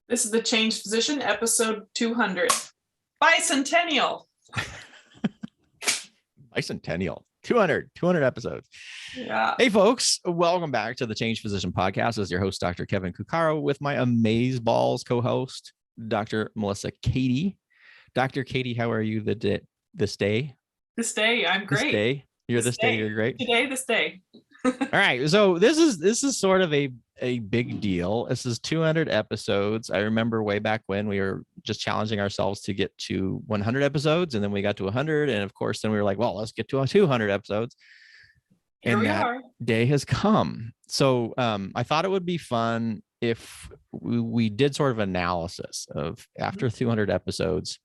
This is the Change Physician, episode 200. Bicentennial. Bicentennial. 200 episodes. Yeah. Hey, folks. Welcome back to the Change Physician podcast. As your host, Dr. Kevin Cuccaro, with my amazeballs co-host, Dr. Melissa Katie. Dr. Katie, how are you this day? This day, I'm great. This day? This day, you're great? Today, this day. All right. So this is sort of a big deal. This is 200 episodes. I remember way back when we were just challenging ourselves to get to 100 episodes, and then we got to 100, and of course then we were like, well, let's get to 200 episodes. Here we that are. Day has come. So I thought it would be fun if we did sort of analysis of, after 200 episodes,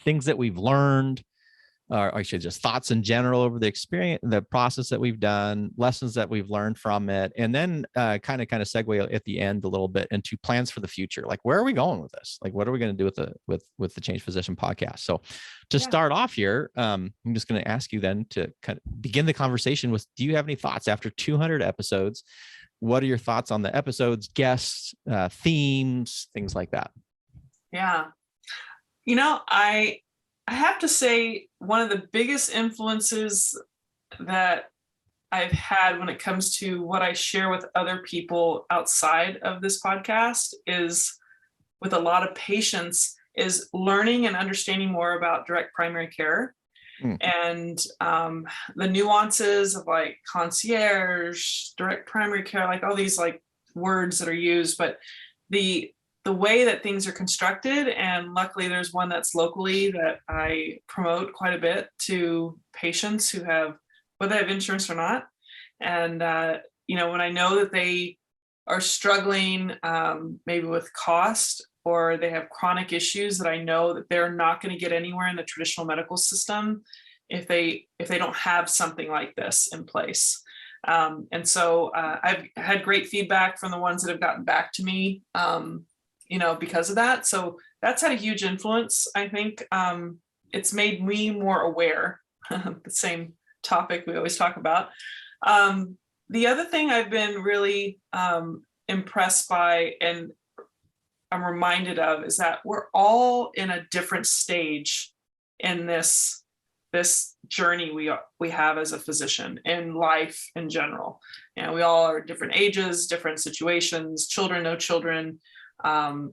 things that we've learned, or actually just thoughts in general over the experience, the process that we've done, lessons that we've learned from it, and then kind of segue at the end a little bit into plans for the future. Like, where are we going with this? Like, what are we going to do with the Change Physician podcast? So to start off here, I'm just going to ask you then to kind of begin the conversation with, do you have any thoughts after 200 episodes? What are your thoughts on the episodes, guests, themes, things like that? Yeah. I have to say, one of the biggest influences that I've had when it comes to what I share with other people outside of this podcast is, with a lot of patients, is learning and understanding more about direct primary care and the nuances of like concierge, direct primary care, like all these like words that are used, but the way that things are constructed. And luckily there's one that's locally that I promote quite a bit to patients who have, whether they have insurance or not. And, when I know that they are struggling maybe with cost, or they have chronic issues that I know that they're not going to get anywhere in the traditional medical system if they don't have something like this in place. And so I've had great feedback from the ones that have gotten back to me, because of that. So that's had a huge influence. I think it's made me more aware, the same topic we always talk about. The other thing I've been really impressed by and I'm reminded of is that we're all in a different stage in this journey we have as a physician in life in general. We all are different ages, different situations, children, no children. And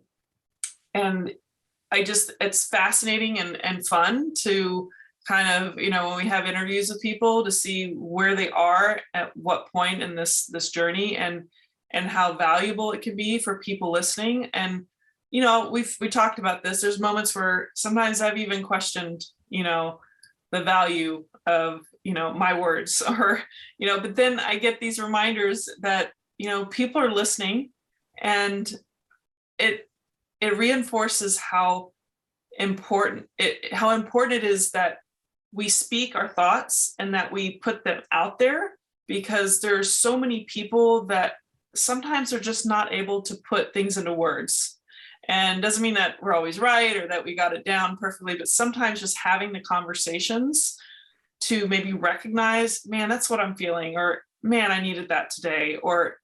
it's fascinating and fun to kind of, when we have interviews with people, to see where they are at what point in this journey, and how valuable it can be for people listening. And, we talked about this. There's moments where sometimes I've even questioned, the value of, my words, or, but then I get these reminders that, people are listening, and it reinforces how important it is that we speak our thoughts and that we put them out there, because there's so many people that sometimes are just not able to put things into words. And doesn't mean that we're always right or that we got it down perfectly, but sometimes just having the conversations to maybe recognize, man, that's what I'm feeling, or man, I needed that today, or,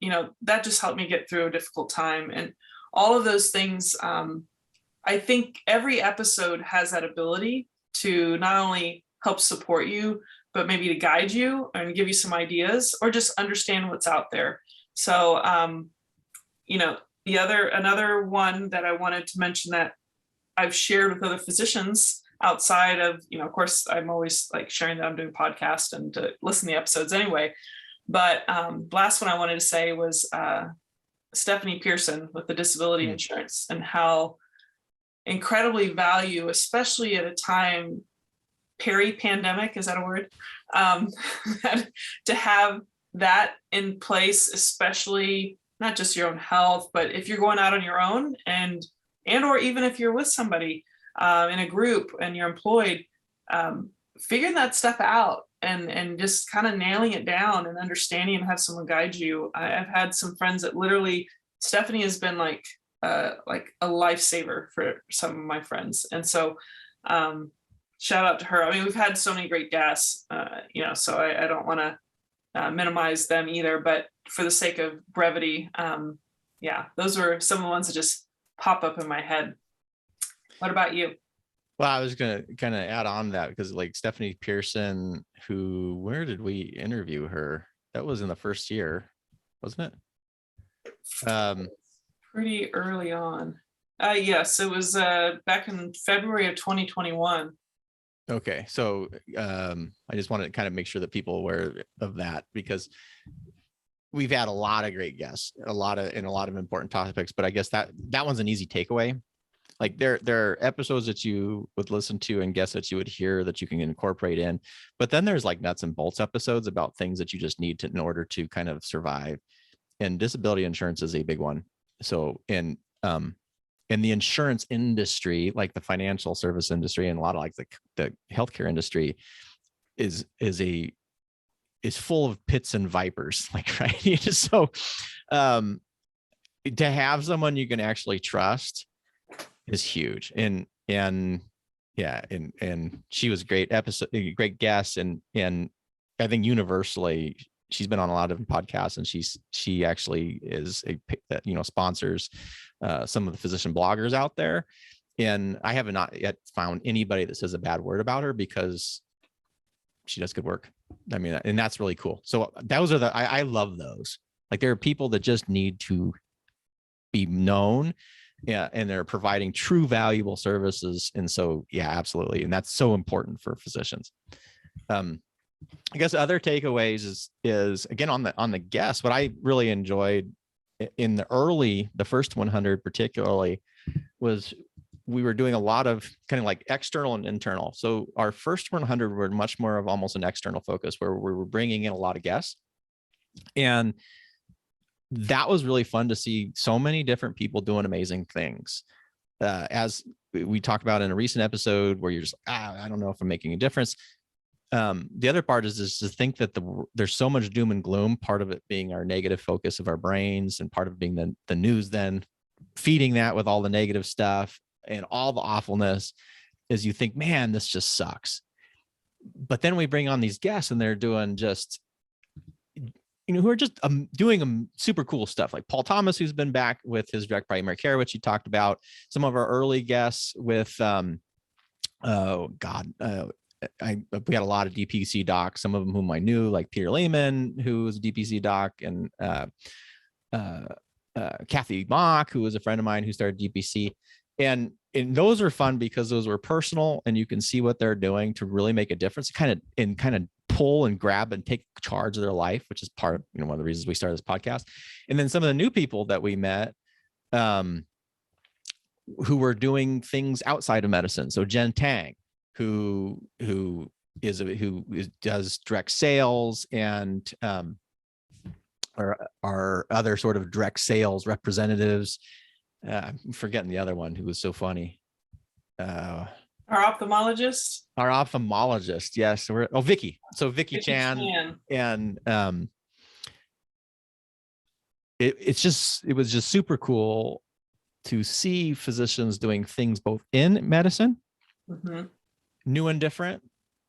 that just helped me get through a difficult time. And all of those things, I think every episode has that ability to not only help support you, but maybe to guide you and give you some ideas, or just understand what's out there. So, another one that I wanted to mention that I've shared with other physicians outside of, of course, I'm always like sharing that I'm doing a podcast and to listen to the episodes anyway. But last one I wanted to say was Stephanie Pearson with the disability insurance, and how incredibly value, especially at a time peri-pandemic, is that a word? To have that in place, especially not just your own health, but if you're going out on your own, and or even if you're with somebody in a group and you're employed, figuring that stuff out and just kind of nailing it down and understanding and have someone guide you. I've had some friends that literally, Stephanie has been like a lifesaver for some of my friends. And so shout out to her. I mean, we've had so many great guests, so I don't want to minimize them either, but for the sake of brevity, those were some of the ones that just pop up in my head. What about you? Well, I was going to kind of add on that because like Stephanie Pearson, where did we interview her? That was in the first year, wasn't it? Pretty early on. Yes, it was back in February of 2021. Okay. So I just wanted to kind of make sure that people are aware of that, because we've had a lot of great guests, a lot of important topics, but I guess that one's an easy takeaway. Like there are episodes that you would listen to and guests that you would hear that you can incorporate in, but then there's like nuts and bolts episodes about things that you just need to in order to kind of survive. And disability insurance is a big one. So in the insurance industry, like the financial service industry and a lot of like the healthcare industry is full of pits and vipers, like, right? So to have someone you can actually trust is huge. And yeah, and she was great great guest. And I think universally she's been on a lot of podcasts, and she actually is sponsors some of the physician bloggers out there. And I have not yet found anybody that says a bad word about her, because she does good work. I mean, and that's really cool. So those are I love those. Like there are people that just need to be known. Yeah, and they're providing true valuable services. And so, yeah, absolutely. And that's so important for physicians. I guess other takeaways is again on the guests. What I really enjoyed in the first 100 particularly, was we were doing a lot of kind of like external and internal. So our first 100 were much more of almost an external focus, where we were bringing in a lot of guests. And that was really fun to see so many different people doing amazing things. As we talked about in a recent episode, where you're just, I don't know if I'm making a difference. The other part is to think that there's so much doom and gloom, part of it being our negative focus of our brains, and part of being the news then feeding that with all the negative stuff and all the awfulness, is you think, man, this just sucks. But then we bring on these guests, and they're doing just, who are just doing super cool stuff, like Paul Thomas, who's been back with his direct primary care, which he talked about. Some of our early guests with, we had a lot of DPC docs, some of them whom I knew, like Peter Lehman, who was a DPC doc, and Kathy Mock, who was a friend of mine who started DPC. And those are fun because those were personal, and you can see what they're doing to really make a difference, kind of pull and grab and take charge of their life, which is part of, one of the reasons we started this podcast. And then some of the new people that we met, who were doing things outside of medicine. So Jen Tang, who does direct sales, and our other sort of direct sales representatives. I'm forgetting the other one who was so funny. Our ophthalmologist. Yes. Vicky. So Vicky Chan. And it was just super cool to see physicians doing things both in medicine, new and different,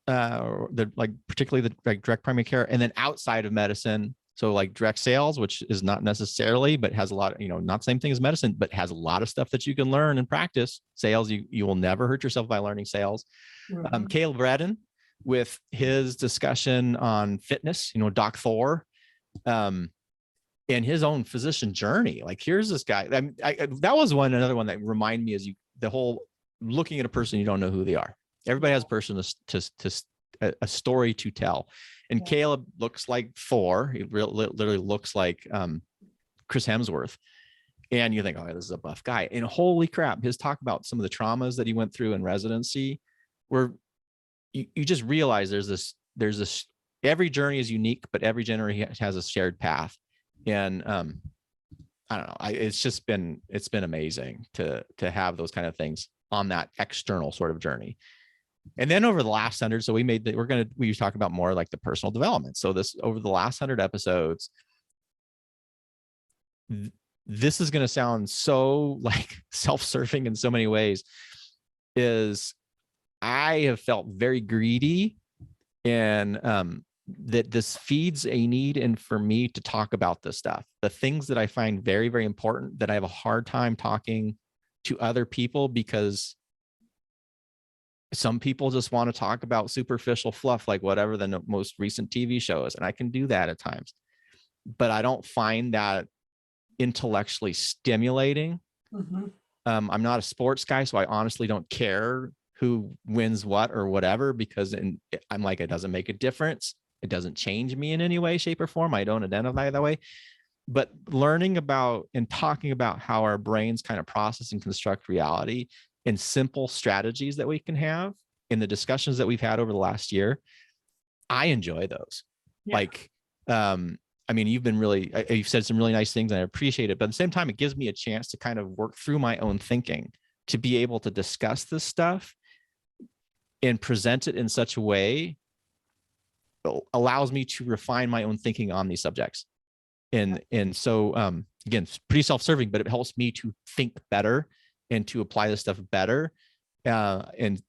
particularly the direct primary care, and then outside of medicine. So like direct sales, which is not necessarily, but has a lot of, not the same thing as medicine, but has a lot of stuff that you can learn and practice. Sales, you will never hurt yourself by learning sales. Caleb Redden with his discussion on fitness, Doc Thor, and his own physician journey. Like, here's this guy. That was another one that reminded me, is the whole looking at a person, you don't know who they are. Everybody has a person a story to tell. And Caleb looks like Thor. He literally looks like Chris Hemsworth. And you think, oh, this is a buff guy. And holy crap, his talk about some of the traumas that he went through in residency, where you just realize there's this, every journey is unique, but every journey has a shared path. And I don't know, it's been amazing to have those kind of things on that external sort of journey. And then over the last 100, so we talk about more like the personal development. So over the last 100 episodes, this is going to sound so like self-serving in so many ways, is I have felt very greedy, and that this feeds a need in for me to talk about this stuff, the things that I find very, very important, that I have a hard time talking to other people because some people just want to talk about superficial fluff, like whatever the most recent TV show is. And I can do that at times, but I don't find that intellectually stimulating. Mm-hmm. I'm not a sports guy, so I honestly don't care who wins what or whatever, because I'm like, it doesn't make a difference. It doesn't change me in any way, shape, or form. I don't identify that way. But learning about and talking about how our brains kind of process and construct reality in simple strategies that we can have in the discussions that we've had over the last year, I enjoy those. Yeah. Like, I mean, you've said some really nice things and I appreciate it, but at the same time, it gives me a chance to kind of work through my own thinking, to be able to discuss this stuff and present it in such a way that allows me to refine my own thinking on these subjects. And so, again, it's pretty self-serving, but it helps me to think better and to apply this stuff better. And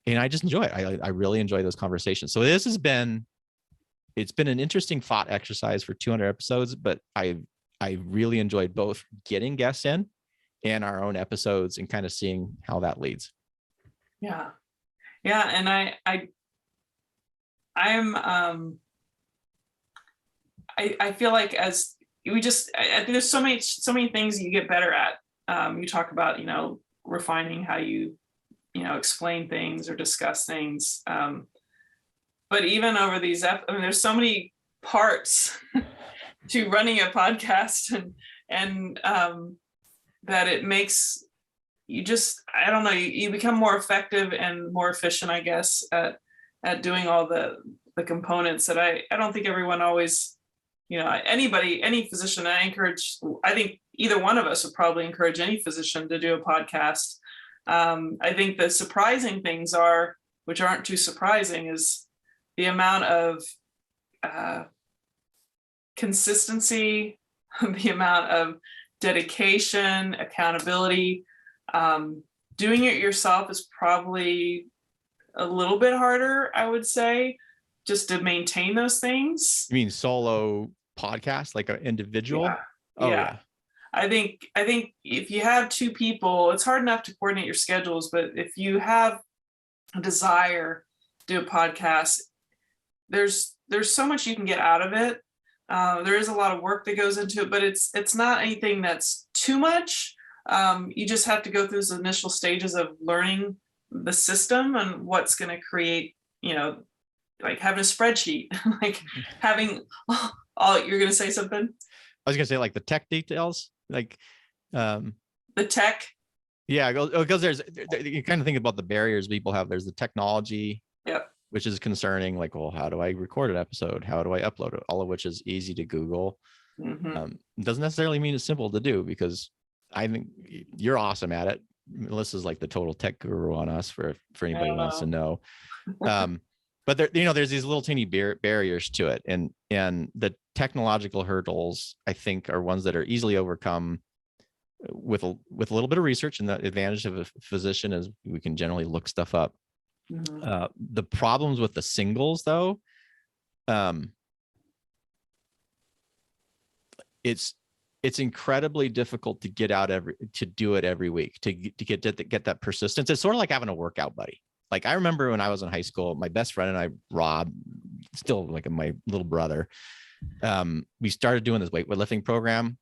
I just enjoy it. I really enjoy those conversations. So it's been an interesting thought exercise for 200 episodes, but I really enjoyed both getting guests in and our own episodes and kind of seeing how that leads. Yeah. Yeah. And I feel like I think there's so many things you get better at. You talk about, refining how you explain things or discuss things. But even over these, there's so many parts to running a podcast, and that it makes you I don't know, you become more effective and more efficient, I guess, at doing all the components that I don't think everyone always, any physician, I think either one of us would probably encourage any physician to do a podcast. I think the surprising things which aren't too surprising, is the amount of consistency, the amount of dedication, accountability. Doing it yourself is probably a little bit harder, I would say, just to maintain those things. You mean solo podcast, like an individual? Yeah. Oh, yeah. I think if you have two people, it's hard enough to coordinate your schedules, but if you have a desire to do a podcast, there's so much you can get out of it. There is a lot of work that goes into it, but it's not anything that's too much. You just have to go through those initial stages of learning the system and what's going to create, like having a spreadsheet, like having you're going to say something? I was going to say, like, the tech details, like the tech. Yeah, because you kind of think about the barriers people have. There's the technology. Yep. Which is concerning, like, well, how do I record an episode? How do I upload it? All of which is easy to Google. Mm-hmm. Doesn't necessarily mean it's simple to do, because I think you're awesome at it. Melissa's like the total tech guru on us, for anybody who wants to know. But there's these little teeny barriers to it, and the technological hurdles, I think, are ones that are easily overcome with a little bit of research. And the advantage of a physician is we can generally look stuff up. Mm-hmm. The problems with the singles, though, it's incredibly difficult to get out to do it every week, to get that persistence. It's sort of like having a workout buddy. Like, I remember when I was in high school, my best friend and I, Rob, still like my little brother, we started doing this weightlifting program,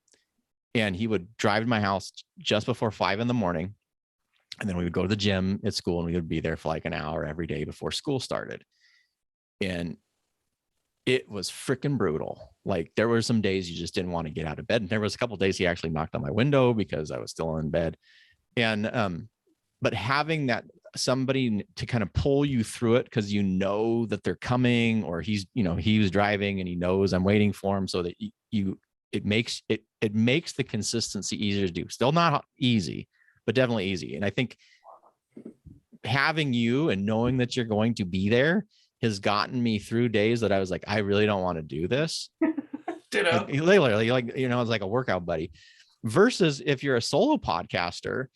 and he would drive to my house just before 5 a.m. And then we would go to the gym at school, and we would be there for like an hour every day before school started. And it was freaking brutal. Like, there were some days you just didn't want to get out of bed. And there was a couple of days he actually knocked on my window because I was still in bed. And, but having that somebody to kind of pull you through it, because that they're coming, or he was driving and he knows I'm waiting for him, so that it makes the consistency easier to do. Still not easy, but definitely easy. And I think having you and knowing that you're going to be there has gotten me through days that I was like, I really don't want to do this. Ditto. Literally, like, it's like a workout buddy. Versus if you're a solo podcaster,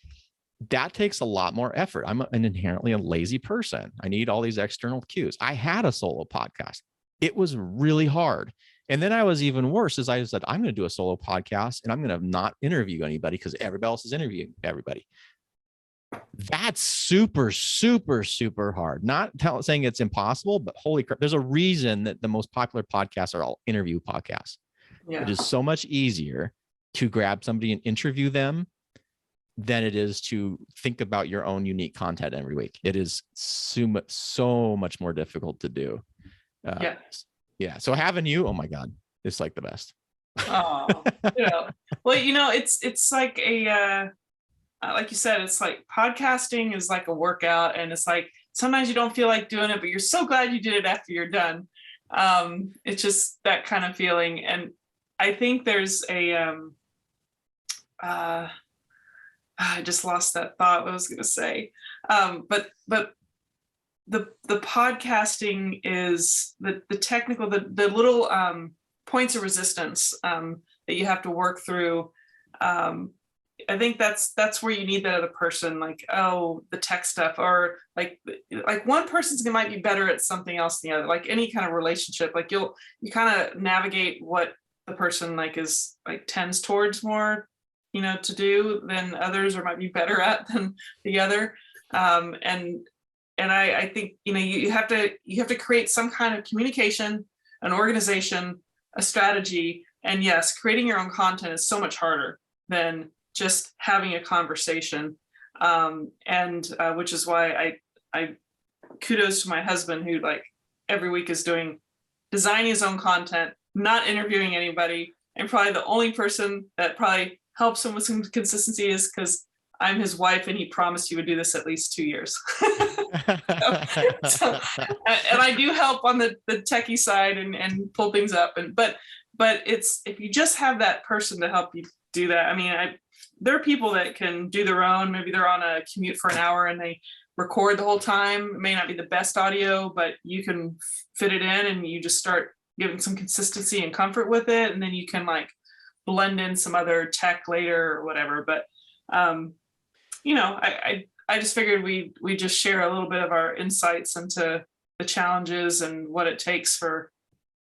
that takes a lot more effort. I'm an inherently a lazy person. I need all these external cues. I had a solo podcast. It was really hard. And then I was even worse, as I said, I'm going to do a solo podcast and I'm going to not interview anybody because everybody else is interviewing everybody. That's super, super, super hard. Not saying it's impossible, but holy crap, there's a reason that the most popular podcasts are all interview podcasts. Yeah. It is so much easier to grab somebody and interview them than it is to think about your own unique content every week. It is so much more difficult to do. Yeah. So having you, oh my God, it's like the best. Oh, well, it's like like you said, it's like podcasting is like a workout, and it's like sometimes you don't feel like doing it, but you're so glad you did it after you're done. It's just that kind of feeling. And I think there's I just lost that thought, what I was going to say. But the podcasting is the technical, the little points of resistance that you have to work through. I think that's where you need that other person, like, oh, the tech stuff, or like one person's might be better at something else than the other, like any kind of relationship, like you kind of navigate what the person like is like tends towards more, to do than others, or might be better at than the other. And I think, you have to create some kind of communication, an organization, a strategy. And yes, creating your own content is so much harder than just having a conversation. And which is why I kudos to my husband, who like every week is designing his own content, not interviewing anybody. And probably the only person that probably helps him with some consistency is because I'm his wife, and he promised he would do this at least 2 years. And I do help on the techie side and pull things up. But it's, if you just have that person to help you do that. I mean, there are people that can do their own. Maybe they're on a commute for an hour and they record the whole time. It may not be the best audio, but you can fit it in, and you just start giving some consistency and comfort with it. And then you can like blend in some other tech later or whatever. But I just figured we just share a little bit of our insights into the challenges and what it takes for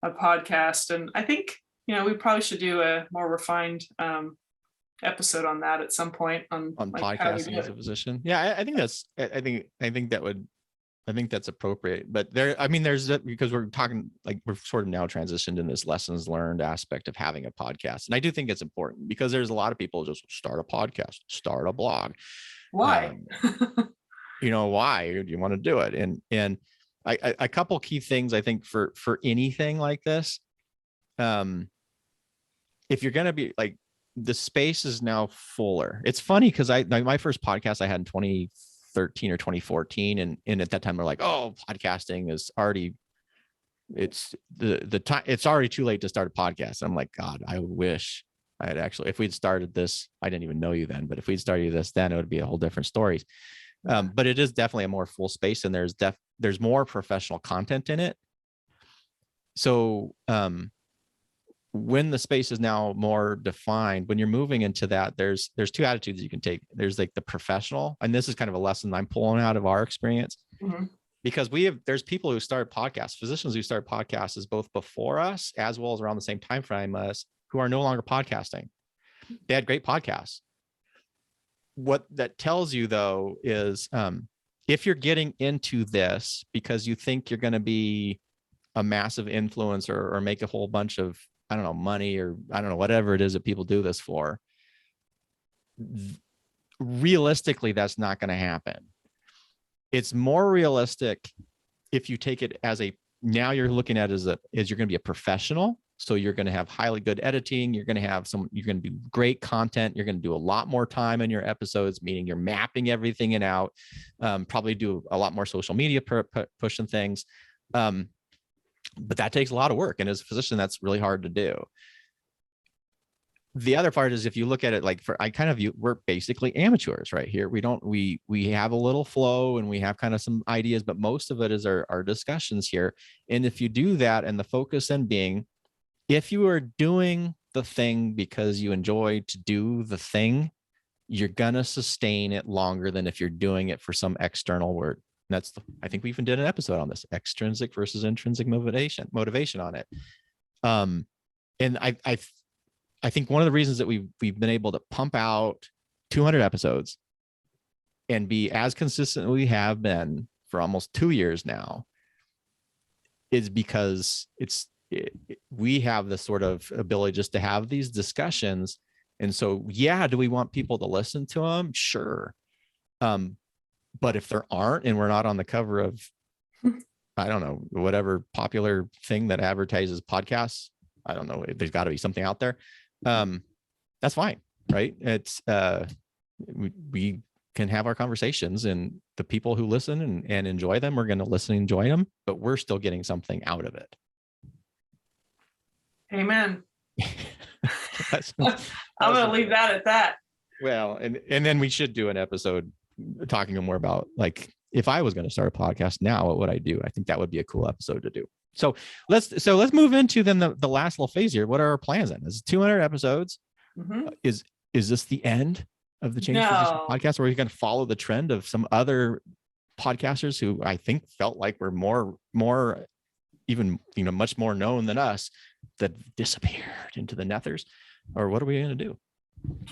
a podcast. And I think, we probably should do a more refined episode on that at some point on like podcasting as a physician. Yeah, I think that's appropriate. But there's because we're talking, like, we're sort of now transitioned in this lessons learned aspect of having a podcast. And I do think it's important because there's a lot of people just start a podcast, start a blog. Why? Why do you want to do it? And a couple key things I think for anything like this, if you're going to be like, the space is now fuller. It's funny because my first podcast I had in 2013 or 2014, and at that time they're like, oh, podcasting is already, it's the time, it's already too late to start a podcast. I'm like, God, I wish I had actually, if we'd started this, I didn't even know you then, but if we'd started this then, it would be a whole different story. But it is definitely a more full space, and there's more professional content in it. So when the space is now more defined, when you're moving into that, there's two attitudes you can take. There's like the professional, and this is kind of a lesson I'm pulling out of our experience, because there's people who start podcasts, physicians who start podcasts is both before us as well as around the same time frame as us, who are no longer podcasting. They had great podcasts. What that tells you though is if you're getting into this because you think you're going to be a massive influencer or make a whole bunch of, I don't know, money, or I don't know, whatever it is that people do this for, realistically, that's not going to happen. It's more realistic if you take it as now you're looking at it as you're going to be a professional. So you're going to have highly good editing. You're going to do great content. You're going to do a lot more time in your episodes, meaning you're mapping everything out, probably do a lot more social media pushing things. But that takes a lot of work. And as a physician, that's really hard to do. The other part is if you look at it like we're basically amateurs right here. We have a little flow and we have kind of some ideas, but most of it is our discussions here. And if you do that, and the focus then being, if you are doing the thing because you enjoy to do the thing, you're going to sustain it longer than if you're doing it for some external word. I think we even did an episode on this, extrinsic versus intrinsic motivation on it. And I think one of the reasons that we've been able to pump out 200 episodes and be as consistent we have been for almost 2 years now is because we have this sort of ability just to have these discussions. And so, yeah, do we want people to listen to them? Sure. But if there aren't, and we're not on the cover of, I don't know, whatever popular thing that advertises podcasts, I don't know, there's got to be something out there. That's fine, right? It's we can have our conversations, and the people who listen and enjoy them are going to listen and enjoy them, but we're still getting something out of it. Amen. that's, I'm going to leave that at that. Well, and then we should do an episode talking more about, like, if I was going to start a podcast now, what would I do? I think that would be a cool episode to do. So let's move into then the last little phase here. What are our plans then? This is 200 episodes. Mm-hmm. Is this the end of the Change Physician podcast, or are you going to follow the trend of some other podcasters who I think felt like were more even, much more known than us, that disappeared into the nethers? Or what are we going to do?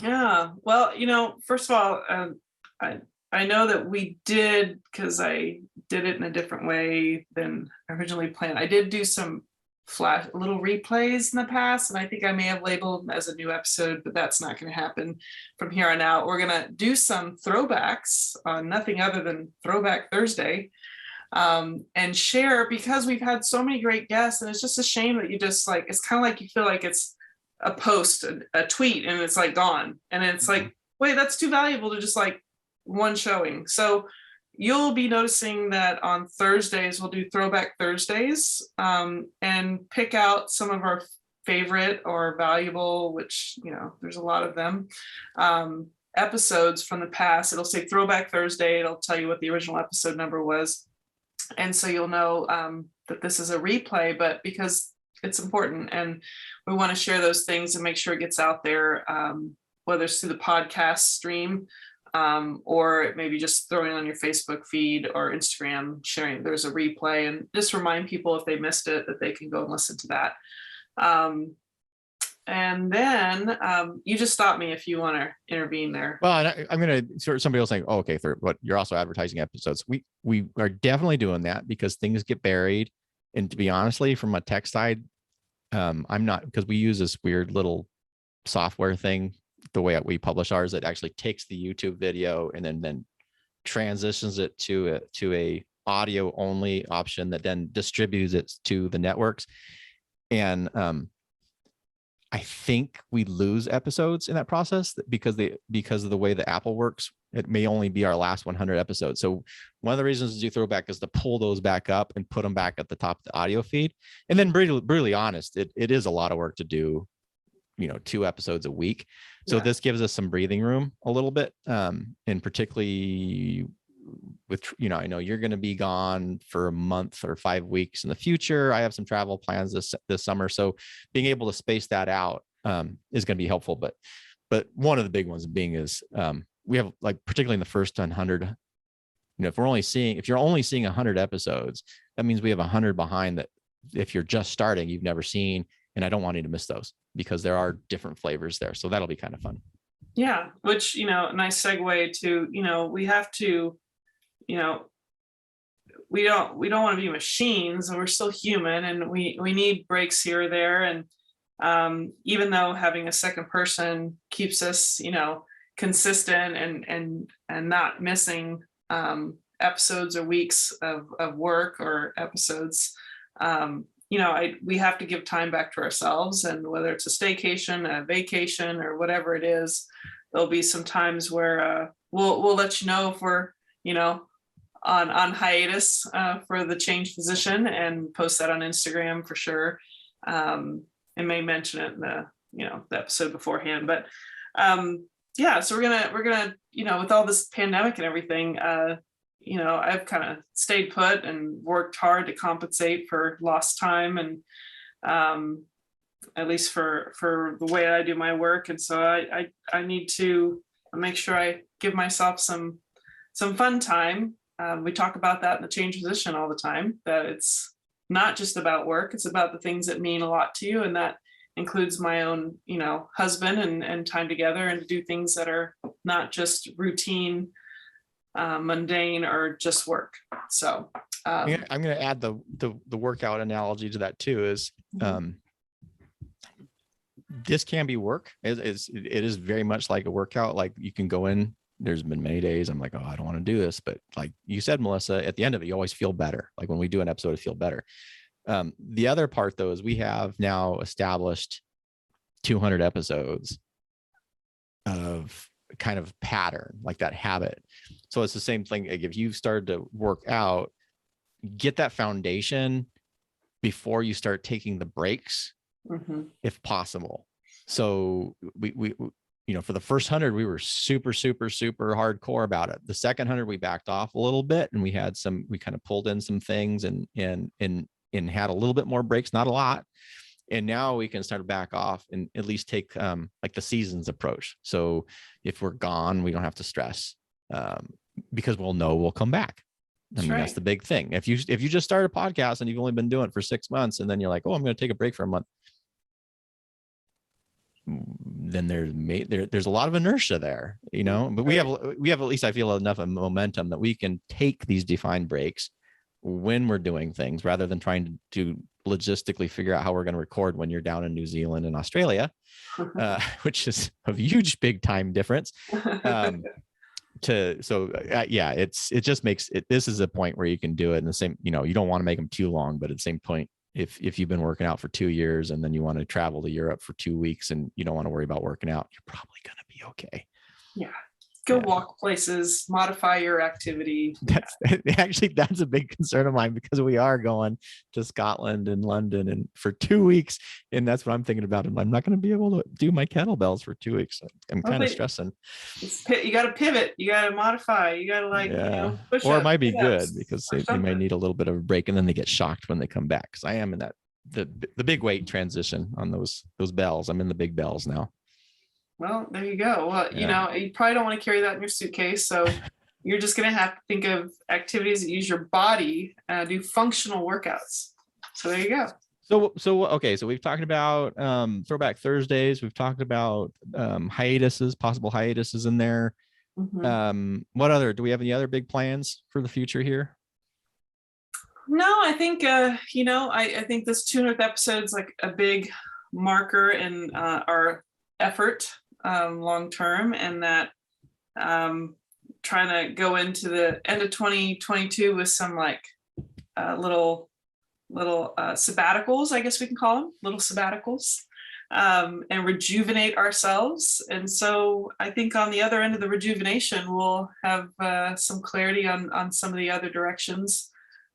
Yeah, well, first of all, I know that we did, because I did it in a different way than originally planned. I did do some little replays in the past, and I think I may have labeled them as a new episode, but that's not going to happen from here on out. We're going to do some throwbacks on nothing other than Throwback Thursday, and share, because we've had so many great guests, and it's just a shame that you just it's kind of like you feel like it's a post, a tweet, and it's gone. And it's like, wait, that's too valuable to just one showing. So you'll be noticing that on Thursdays, we'll do Throwback Thursdays, and pick out some of our favorite or valuable, which, there's a lot of them, episodes from the past. It'll say Throwback Thursday. It'll tell you what the original episode number was. And so you'll know that this is a replay, but because it's important and we want to share those things and make sure it gets out there, whether it's through the podcast stream, or maybe just throwing on your Facebook feed or Instagram, sharing there's a replay, and just remind people if they missed it that they can go and listen to that. And then you just stop me if you want to intervene there. Well, I'm going to sort of, somebody else saying, oh, okay, but you're also advertising episodes. We are definitely doing that because things get buried. And to be honestly, from a tech side, I'm not, because we use this weird little software thing, the way we publish ours, that actually takes the YouTube video and then transitions it to a audio only option that then distributes it to the networks. And I think we lose episodes in that process because of the way the Apple works. It may only be our last 100 episodes. So one of the reasons to do Throwback is to pull those back up and put them back at the top of the audio feed. And then brutally honest, it is a lot of work to do, 2 episodes a week. So yeah. This gives us some breathing room a little bit. And particularly with, I know you're going to be gone for a month or 5 weeks in the future. I have some travel plans this summer. So being able to space that out is going to be helpful. But one of the big ones being is we have, particularly in the first 100, if you're only seeing 100 episodes, that means we have 100 behind that if you're just starting, you've never seen, and I don't want you to miss those because there are different flavors there. So that'll be kind of fun. Yeah, which, a nice segue to, we have to, we don't want to be machines, and we're still human, and we need breaks here or there. And even though having a second person keeps us, consistent and not missing episodes or weeks of work or episodes, we have to give time back to ourselves. And whether it's a staycation, a vacation, or whatever it is, there'll be some times where we'll let you know if we're, on hiatus for the Change Physician, and post that on Instagram for sure. And may mention it in the episode beforehand. But yeah, so we're gonna, with all this pandemic and everything, I've kind of stayed put and worked hard to compensate for lost time, and at least for the way I do my work. And so I need to make sure I give myself some fun time. We talk about that in the Change Physician all the time, that it's not just about work, it's about the things that mean a lot to you. And that includes my own, husband and time together, and to do things that are not just routine mundane or just work. So I'm going to add the workout analogy to that too. Is this can be work. It is very much like a workout. Like you can go in. There's been many days I'm like, oh, I don't want to do this, but like you said, Melissa, at the end of it, you always feel better. Like when we do an episode, I feel better. The other part though is we have now established 200 episodes of kind of pattern, like that habit. So it's the same thing. Like if you've started to work out, get that foundation before you start taking the breaks, if possible. So we for the first 100, we were super hardcore about it. The second 100, we backed off a little bit, and we kind of pulled in some things and had a little bit more breaks, not a lot. And now we can start to back off and at least take like the seasons approach. So if we're gone, we don't have to stress because we'll know we'll come back. That's the big thing. If you just start a podcast and you've only been doing it for 6 months, and then you're like, oh, I'm going to take a break for a month, then there's a lot of inertia there, but we have at least, I feel, enough of momentum that we can take these defined breaks when we're doing things rather than trying to logistically figure out how we're going to record when you're down in New Zealand and Australia, which is a huge, big time difference. It just makes it, this is a point where you can do it in the same, you don't want to make them too long, but at the same point, if you've been working out for 2 years and then you want to travel to Europe for 2 weeks and you don't want to worry about working out, you're probably going to be okay. Yeah. Go walk places, modify your activity. That's a big concern of mine, because we are going to Scotland and London and for 2 weeks. And that's what I'm thinking about. I'm not going to be able to do my kettlebells for 2 weeks. I'm kind of stressing. You got to pivot. You got to modify. You got to push or it might be good because they might need a little bit of a break, and then they get shocked when they come back. Because I am in that the big weight transition on those bells. I'm in the big bells now. Well, there you go. Well, you probably don't want to carry that in your suitcase. So you're just going to have to think of activities that use your body, do functional workouts. So there you go. So we've talked about Throwback Thursdays. We've talked about possible hiatuses in there. Do we have any other big plans for the future here? No, I think, I think this 200th episode is like a big marker in our effort long term, and that trying to go into the end of 2022 with some like little sabbaticals, I guess we can call them, little sabbaticals, and rejuvenate ourselves. And so I think on the other end of the rejuvenation, we'll have some clarity on some of the other directions.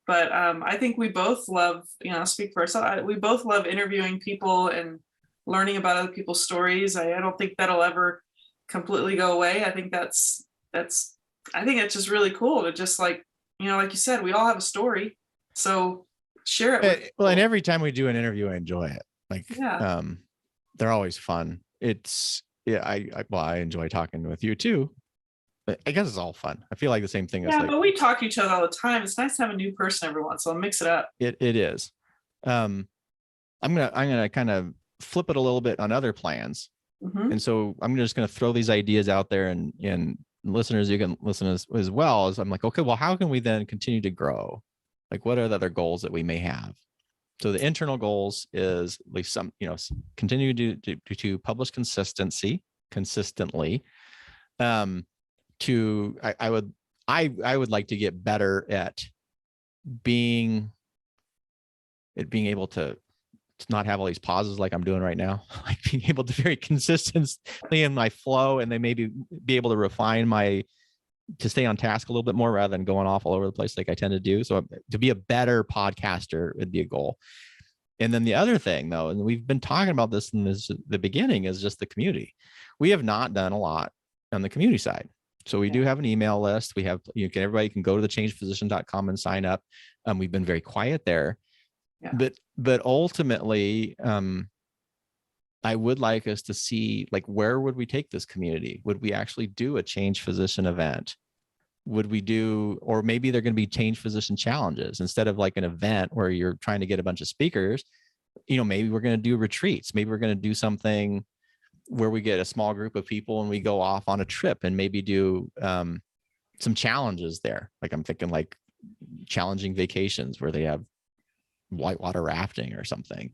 But I think we both love, speak for ourselves, we both love interviewing people and learning about other people's stories. I don't think that'll ever completely go away. I think it's just really cool to just like you said, we all have a story. So share it. And every time we do an interview, I enjoy it. Like, they're always fun. I enjoy talking with you too. But I guess it's all fun. I feel like the same thing. But we talk to each other all the time. It's nice to have a new person every once, so I'll mix it up. It is. I'm gonna kind of flip it a little bit on other plans. And so I'm just going to throw these ideas out there, and listeners, you can listen as well. As I'm like, okay, well, how can we then continue to grow? Like, what are the other goals that we may have? So the internal goals is at least some, continue to publish consistently. I would like to get better at being able to not have all these pauses like I'm doing right now, like being able to very consistently in my flow, and then maybe be able to refine to stay on task a little bit more rather than going off all over the place like I tend to do. So to be a better podcaster would be a goal. And then the other thing though, and we've been talking about this in the beginning, is just the community. We have not done a lot on the community side. So we do have an email list. We have, everybody can go to thechangedphysician.com and sign up. We've been very quiet there. Yeah. But ultimately, I would like us to see, like, where would we take this community? Would we actually do a Change Physician event? Would we do, or maybe they're going to be Change Physician challenges instead of like an event where you're trying to get a bunch of speakers. Maybe we're going to do retreats. Maybe we're going to do something where we get a small group of people and we go off on a trip and maybe do some challenges there. Like I'm thinking like challenging vacations where they have whitewater rafting or something.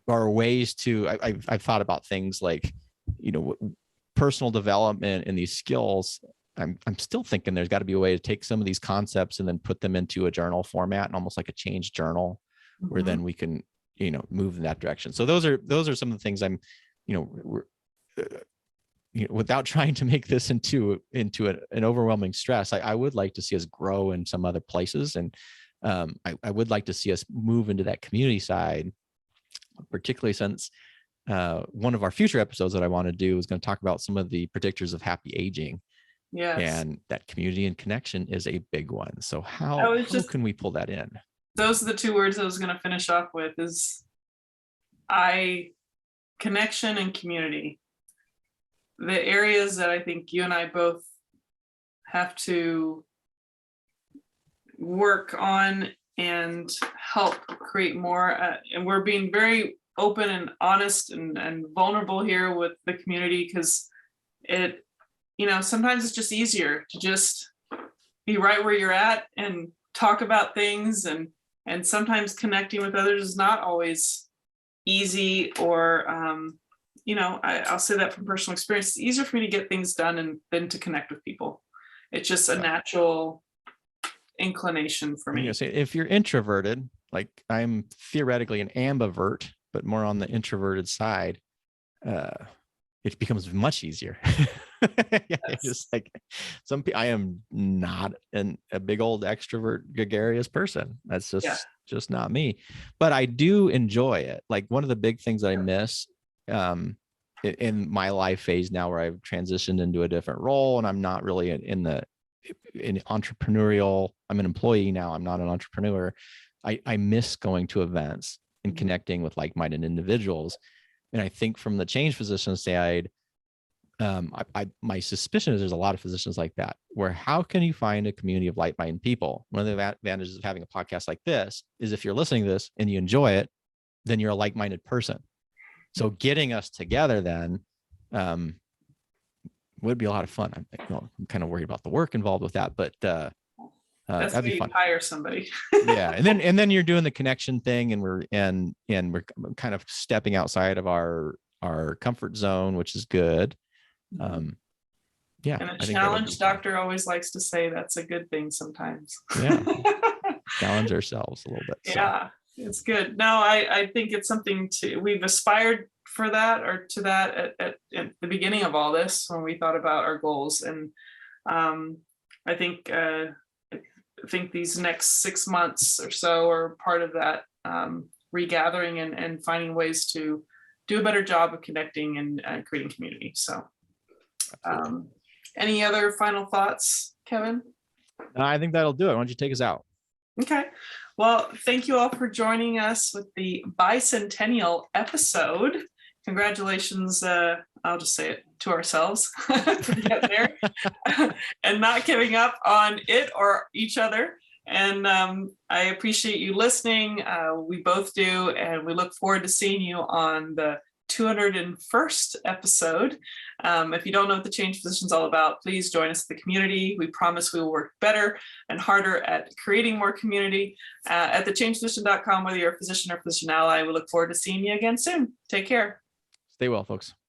Or ways to, I've thought about things like, personal development and these skills. I'm still thinking there's got to be a way to take some of these concepts and then put them into a journal format and almost like a change journal, where then we can, move in that direction. So those are some of the things I'm, without trying to make this into an overwhelming stress, I would like to see us grow in some other places. And I would like to see us move into that community side, particularly since one of our future episodes that I want to do is going to talk about some of the predictors of happy aging. Yes. And that community and connection is a big one. So how can we pull that in? Those are the two words I was going to finish off with is connection and community. The areas that I think you and I both have to work on and help create more. And we're being very open and honest and vulnerable here with the community, because it, sometimes it's just easier to just be right where you're at and talk about things, and sometimes connecting with others is not always easy, or I'll say that from personal experience. It's easier for me to get things done than to connect with people. It's just a natural inclination for me. Say, if you're introverted, like I'm theoretically an ambivert, but more on the introverted side, it becomes much easier. It's just like I am not a big old extrovert gregarious person. That's just not me, but I do enjoy it. Like one of the big things that I miss in my life phase now, where I've transitioned into a different role and I'm not really in entrepreneurial, I'm an employee now, I'm not an entrepreneur. I miss going to events and connecting with like-minded individuals. And I think from the change physician side, my suspicion is there's a lot of physicians like that, where how can you find a community of like-minded people? One of the advantages of having a podcast like this is if you're listening to this and you enjoy it, then you're a like-minded person. So getting us together then would be a lot of fun. I'm kind of worried about the work involved with that, but that'd be fun. Hire somebody. Yeah, and then you're doing the connection thing, and we're kind of stepping outside of our comfort zone, which is good. Yeah, and a challenge doctor always likes to say that's a good thing sometimes. Yeah, challenge ourselves a little bit. So. Yeah, it's good. No, I think it's something we've aspired for that, or to that at the beginning of all this, when we thought about our goals. And I think these next 6 months or so are part of that regathering and finding ways to do a better job of connecting and creating community. So any other final thoughts, Kevin? I think that'll do it. Why don't you take us out? Okay. Well, thank you all for joining us with the Bicentennial episode. Congratulations. I'll just say it to ourselves to get there and not giving up on it or each other. And I appreciate you listening. We both do. And we look forward to seeing you on the 201st episode. If you don't know what the Change Physician is all about, please join us in the community. We promise we will work better and harder at creating more community at thechangephysician.com. Whether you're a physician or physician ally, we look forward to seeing you again soon. Take care. Stay well, folks.